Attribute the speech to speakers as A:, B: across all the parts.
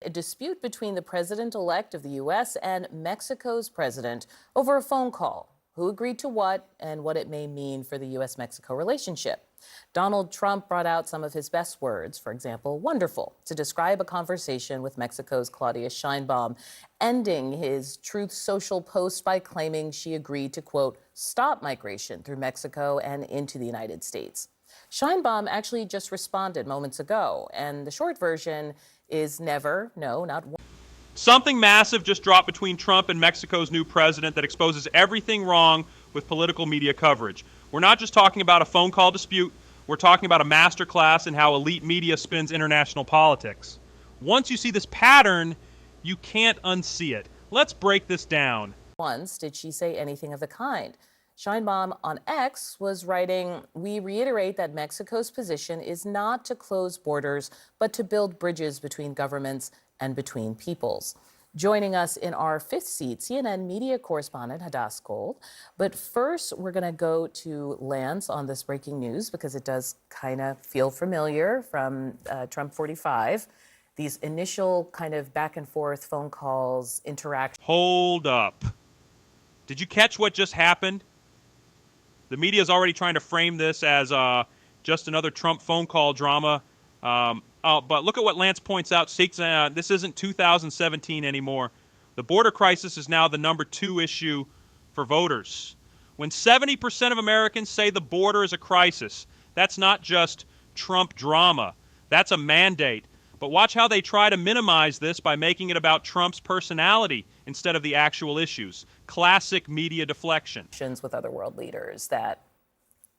A: a dispute between the president-elect of the U.S. and Mexico's president over a phone call. Who agreed to what and what it may mean for the U.S.-Mexico relationship. Donald Trump brought out some of his best words, for example, wonderful, to describe a conversation with Mexico's Claudia Sheinbaum, ending his Truth Social post by claiming she agreed to, quote, stop migration through Mexico and into the United States. Sheinbaum actually just responded moments ago, and the short version is never, no, not one.
B: Something massive just dropped between Trump and Mexico's new president that exposes everything wrong with political media coverage. We're not just talking about a phone call dispute, we're talking about a masterclass in how elite media spins international politics. Once you see this pattern, you can't unsee it. Let's break this down.
A: Once did she say anything of the kind. Sheinbaum on X was writing, we reiterate that Mexico's position is not to close borders, but to build bridges between governments and between peoples. Joining us in our fifth seat, CNN media correspondent Hadass Gold. But first, we're going to go to Lance on this breaking news because it does kind of feel familiar from Trump 45. These initial kind of back and forth phone calls, interactions.
B: Hold up. Did you catch what just happened? The media is already trying to frame this as just another Trump phone call drama. But look at what Lance points out. This isn't 2017 anymore. The border crisis is now the #2 issue for voters. When 70% of Americans say the border is a crisis, that's not just Trump drama. That's a mandate. But watch how they try to minimize this by making it about Trump's personality instead of the actual issues. Classic media deflection.
A: With other world leaders that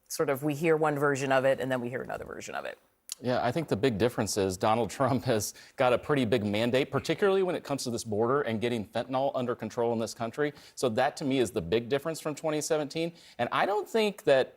A: sort of we hear one version of it and then we hear another version of it.
C: Yeah, I think the big difference is Donald Trump has got a pretty big mandate, particularly when it comes to this border and getting fentanyl under control in this country. So that, to me, is the big difference from 2017. And I don't think that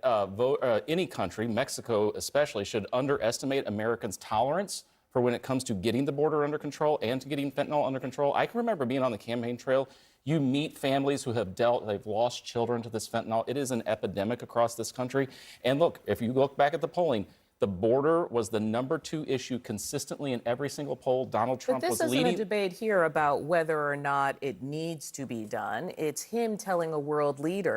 C: any country, Mexico especially, should underestimate Americans' tolerance for when it comes to getting the border under control and to getting fentanyl under control. I can remember being on the campaign trail. You meet families who have they've lost children to this fentanyl. It is an epidemic across this country. And look, if you look back at the polling, the border was the #2 issue consistently in every single poll. Donald Trump was leading.
A: But this isn't a debate here about whether or not it needs to be done. It's him telling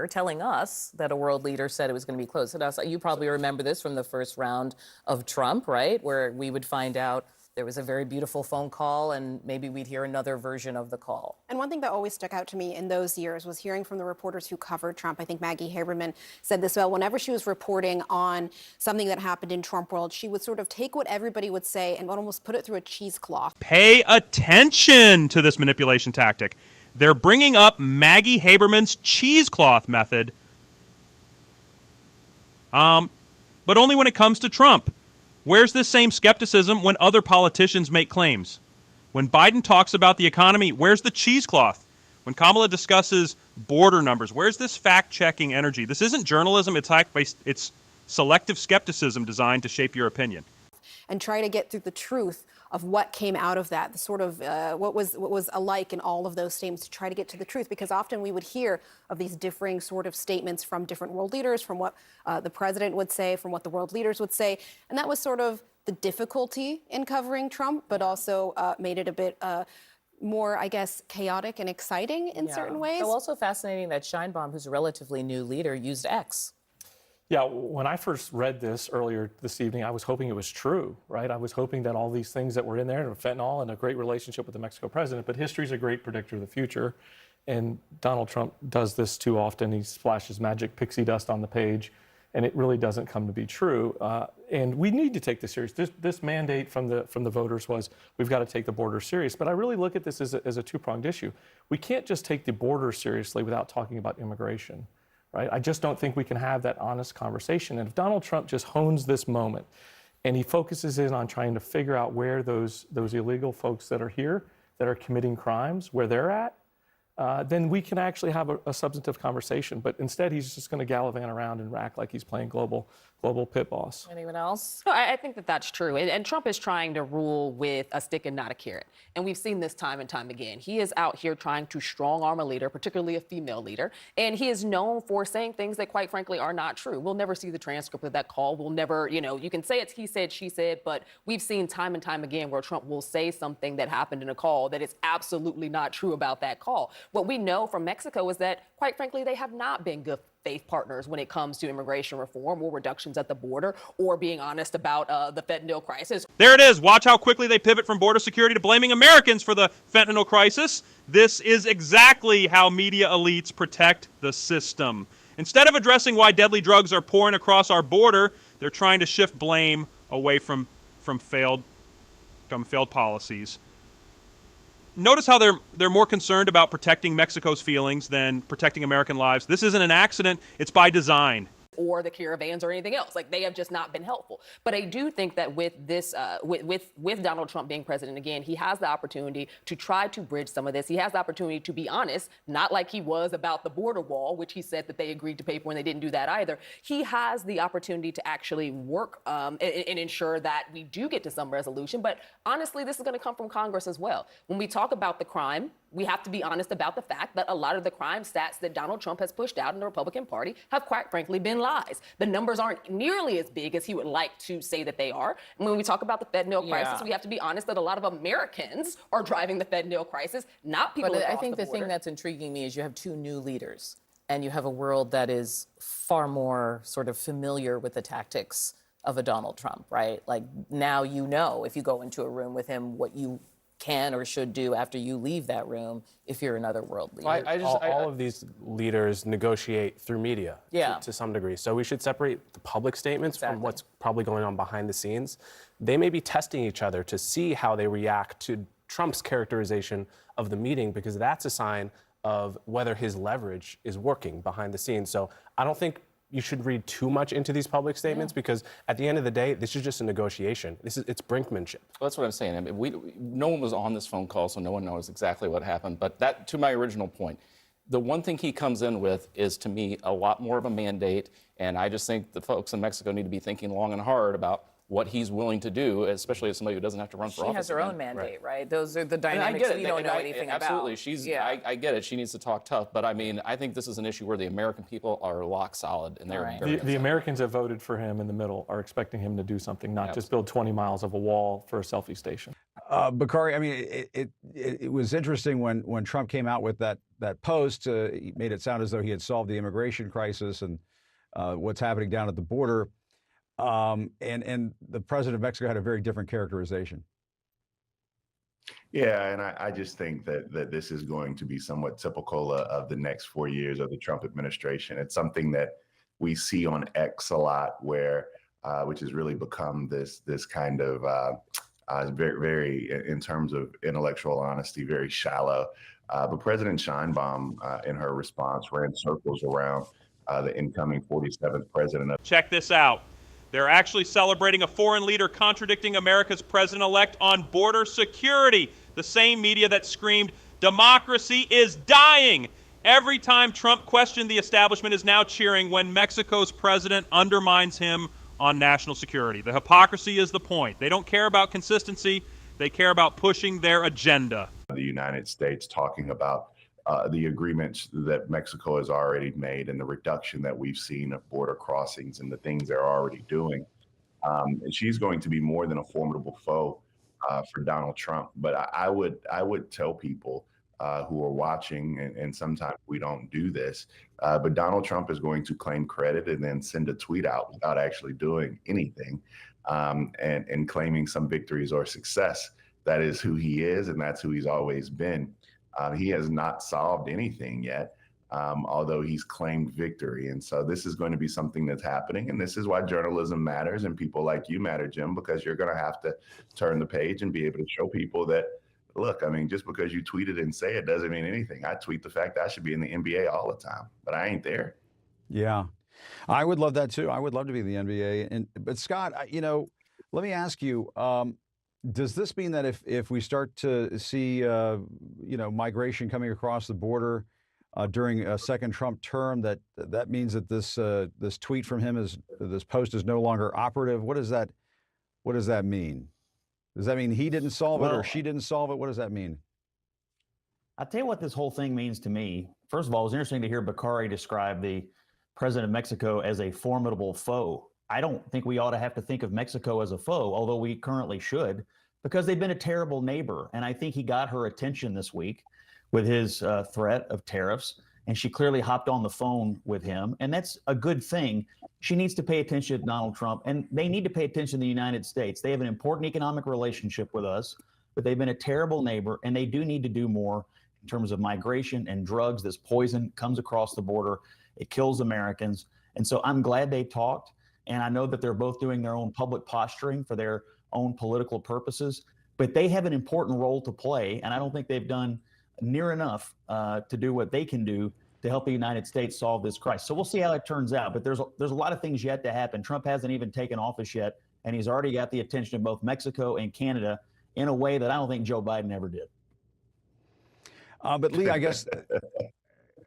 A: telling us that a world leader said it was going to be closed. You probably remember this from the first round of Trump, right? Where we would find out there was a very beautiful phone call and maybe we'd hear another version of the call.
D: And one thing that always stuck out to me in those years was hearing from the reporters who covered Trump. I think Maggie Haberman said this well. Whenever she was reporting on something that happened in Trump world, she would sort of take what everybody would say and would almost put it through a cheesecloth.
B: Pay attention to this manipulation tactic. They're bringing up Maggie Haberman's cheesecloth method, but only when it comes to Trump. Where's this same skepticism when other politicians make claims? When Biden talks about the economy, where's the cheesecloth? When Kamala discusses border numbers, where's this fact-checking energy? This isn't journalism, it's selective skepticism designed to shape your opinion.
D: And try to get through the truth of what came out of that, the sort of what was alike in all of those statements, to try to get to the truth, because often we would hear of these differing sort of statements from different world leaders, from what the president would say, from what the world leaders would say, and that was sort of the difficulty in covering Trump, but also made it a bit more, I guess, chaotic and exciting in certain ways.
A: So also fascinating that Sheinbaum, who's a relatively new leader, used X.
E: Yeah, when I first read this earlier this evening, I was hoping it was true, right? I was hoping that all these things that were in there, fentanyl and a great relationship with the Mexico president, but history's a great predictor of the future. And Donald Trump does this too often. He splashes magic pixie dust on the page, and it really doesn't come to be true. And we need to take this serious. This mandate from the voters was, we've got to take the border serious. But I really look at this as a two-pronged issue. We can't just take the border seriously without talking about immigration. Right? I just don't think we can have that honest conversation. And if Donald Trump just hones this moment and he focuses in on trying to figure out where those illegal folks that are here, that are committing crimes, where they're at, then we can actually have a substantive conversation. But instead, he's just going to gallivant around and act like he's playing global pit boss.
A: Anyone else?
F: No, I think that that's true. And Trump is trying to rule with a stick and not a carrot. And we've seen this time and time again. He is out here trying to strong arm a leader, particularly a female leader. And he is known for saying things that, quite frankly, are not true. We'll never see the transcript of that call. We'll never, you can say it's he said, she said, but we've seen time and time again where Trump will say something that happened in a call that is absolutely not true about that call. What we know from Mexico is that, quite frankly, they have not been good faith partners when it comes to immigration reform or reductions at the border or being honest about the fentanyl crisis.
B: There it is. Watch how quickly they pivot from border security to blaming Americans for the fentanyl crisis. This is exactly how media elites protect the system. Instead of addressing why deadly drugs are pouring across our border, they're trying to shift blame away from failed policies. Notice how they're more concerned about protecting Mexico's feelings than protecting American lives. This isn't an accident. It's by design.
F: Or the caravans or anything else. Like, they have just not been helpful. But I do think that with this, with Donald Trump being president again, he has the opportunity to try to bridge some of this. He has the opportunity to be honest, not like he was about the border wall, which he said that they agreed to pay for and they didn't do that either. He has the opportunity to actually work and ensure that we do get to some resolution. But honestly, this is going to come from Congress as well. When we talk about the crime, we have to be honest about the fact that a lot of the crime stats that Donald Trump has pushed out in the Republican Party have, quite frankly, been lies. The numbers aren't nearly as big as he would like to say that they are. And when we talk about the fentanyl crisis, we have to be honest that a lot of Americans are driving the fentanyl crisis, not people across
A: But I think the
F: border.
A: thing that's intriguing me is you have two new leaders, and you have a world that is far more sort of familiar with the tactics of a Donald Trump, right? Like, now you know if you go into a room with him what you can or should do after you leave that room if you're another world leader.
G: All of these leaders negotiate through media to some degree. So we should separate the public statements from what's probably going on behind the scenes. They may be testing each other to see how they react to Trump's characterization of the meeting, because that's a sign of whether his leverage is working behind the scenes. So I don't think you should read too much into these public statements, because at the end of the day, this is just a negotiation. It's brinkmanship.
C: Well, that's what I'm saying. I mean, no one was on this phone call, so no one knows exactly what happened. But that, to my original point, the one thing he comes in with is, to me, a lot more of a mandate. And I just think the folks in Mexico need to be thinking long and hard about what he's willing to do, especially as somebody who doesn't have to run for office.
A: She has her own mandate, right? Those are the dynamics we don't know anything about.
C: Absolutely. I get it. She needs to talk tough. But I mean, I think this is an issue where the American people are lock solid, and they're very
E: The Americans that voted for him in the middle are expecting him to do something, not just build 20 miles of a wall for a selfie station.
H: Bakari, I mean, it was interesting when Trump came out with that post. He made it sound as though he had solved the immigration crisis and what's happening down at the border. And the president of Mexico had a very different characterization.
I: Yeah, and I just think that this is going to be somewhat typical of the next 4 years of the Trump administration. It's something that we see on X a lot, which has really become this kind of very, very, in terms of intellectual honesty, very shallow. But President Sheinbaum, in her response, ran circles around the incoming 47th president.
B: Check this out. They're actually celebrating a foreign leader contradicting America's president-elect on border security. The same media that screamed, "Democracy is dying," every time Trump questioned the establishment, is now cheering when Mexico's president undermines him on national security. The hypocrisy is the point. They don't care about consistency. They care about pushing their agenda.
I: The United States talking about the agreements that Mexico has already made and the reduction that we've seen of border crossings and the things they're already doing. And she's going to be more than a formidable foe for Donald Trump. But I would tell people who are watching, and sometimes we don't do this, but Donald Trump is going to claim credit and then send a tweet out without actually doing anything and claiming some victories or success. That is who he is, and that's who he's always been. He has not solved anything yet, although he's claimed victory. And so this is going to be something that's happening. And this is why journalism matters and people like you matter, Jim, because you're going to have to turn the page and be able to show people that, look, I mean, just because you tweet it and say it doesn't mean anything. I tweet the fact that I should be in the NBA all the time, but I ain't there.
H: Yeah, I would love that too. I would love to be in the NBA. But Scott, let me ask you, Does this mean that if we start to see migration coming across the border during a second Trump term, that means that this tweet from him this post is no longer operative? What does that mean? Does that mean he didn't solve it or she didn't solve it? What does that mean?
J: I'll tell you what this whole thing means to me. First of all, it was interesting to hear Bakari describe the president of Mexico as a formidable foe. I don't think we ought to have to think of Mexico as a foe, although we currently should, because they've been a terrible neighbor. And I think he got her attention this week with his threat of tariffs. And she clearly hopped on the phone with him. And that's a good thing. She needs to pay attention to Donald Trump. And they need to pay attention to the United States. They have an important economic relationship with us, but they've been a terrible neighbor. And they do need to do more in terms of migration and drugs. This poison comes across the border. It kills Americans. And so I'm glad they talked. And I know that they're both doing their own public posturing for their own political purposes, but they have an important role to play. And I don't think they've done near enough to do what they can do to help the United States solve this crisis. So we'll see how it turns out. But there's a lot of things yet to happen. Trump hasn't even taken office yet, and he's already got the attention of both Mexico and Canada in a way that I don't think Joe Biden ever did.
H: But Lee, I guess,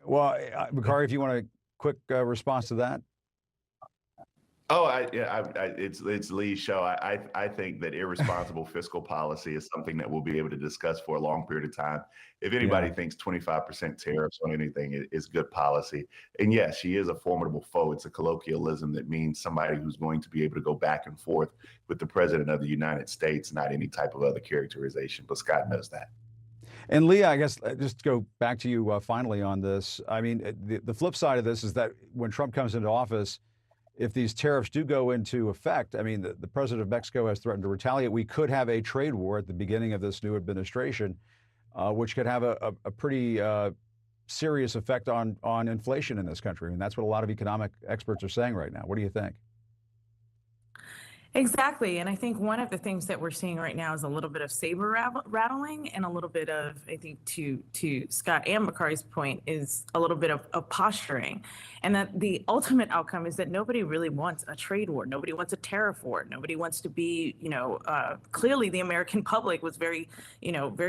H: well, Bakari, if you want a quick response to that.
I: Oh, it's Lee's show. I think that irresponsible fiscal policy is something that we'll be able to discuss for a long period of time. If anybody thinks 25% tariffs on anything is good policy, and yes, she is a formidable foe. It's a colloquialism that means somebody who's going to be able to go back and forth with the president of the United States, not any type of other characterization. But Scott knows that.
H: And Lee, I guess just to go back to you finally on this. I mean, the flip side of this is that when Trump comes into office, if these tariffs do go into effect, I mean, the president of Mexico has threatened to retaliate. We could have a trade war at the beginning of this new administration, which could have a pretty serious effect on inflation in this country. And that's what a lot of economic experts are saying right now. What do you think?
K: Exactly. And I think one of the things that we're seeing right now is a little bit of saber rattling and a little bit of, I think, to Scott and Bakari's point, is a little bit of posturing. And that the ultimate outcome is that nobody really wants a trade war. Nobody wants a tariff war. Nobody wants to be, clearly the American public was very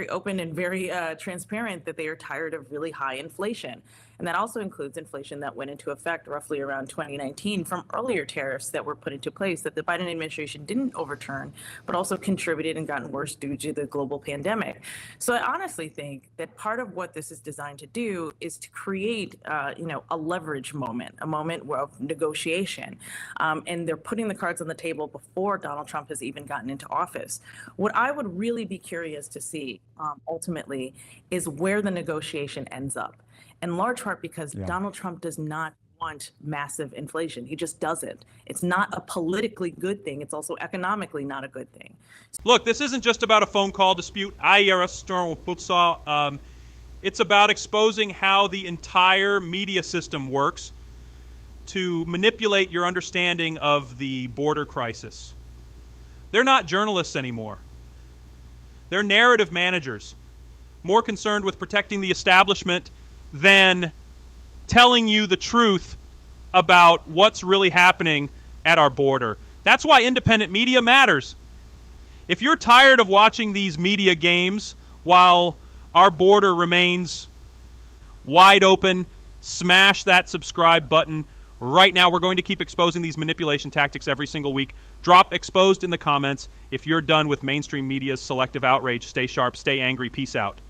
K: open and very transparent that they are tired of really high inflation. And that also includes inflation that went into effect roughly around 2019 from earlier tariffs that were put into place that the Biden administration didn't overturn, but also contributed and gotten worse due to the global pandemic. So I honestly think that part of what this is designed to do is to create, a leverage moment, a moment of negotiation. And they're putting the cards on the table before Donald Trump has even gotten into office. What I would really be curious to see ultimately is where the negotiation ends up. In large part because Donald Trump does not want massive inflation. He just doesn't. It's not a politically good thing. It's also economically not a good thing.
B: Look, this isn't just about a phone call dispute. It's about exposing how the entire media system works to manipulate your understanding of the border crisis. They're not journalists anymore. They're narrative managers, more concerned with protecting the establishment than telling you the truth about what's really happening at our border. That's why independent media matters. If you're tired of watching these media games while our border remains wide open, smash that subscribe button. Right now, we're going to keep exposing these manipulation tactics every single week. Drop exposed in the comments if you're done with mainstream media's selective outrage. Stay sharp, stay angry. Peace out.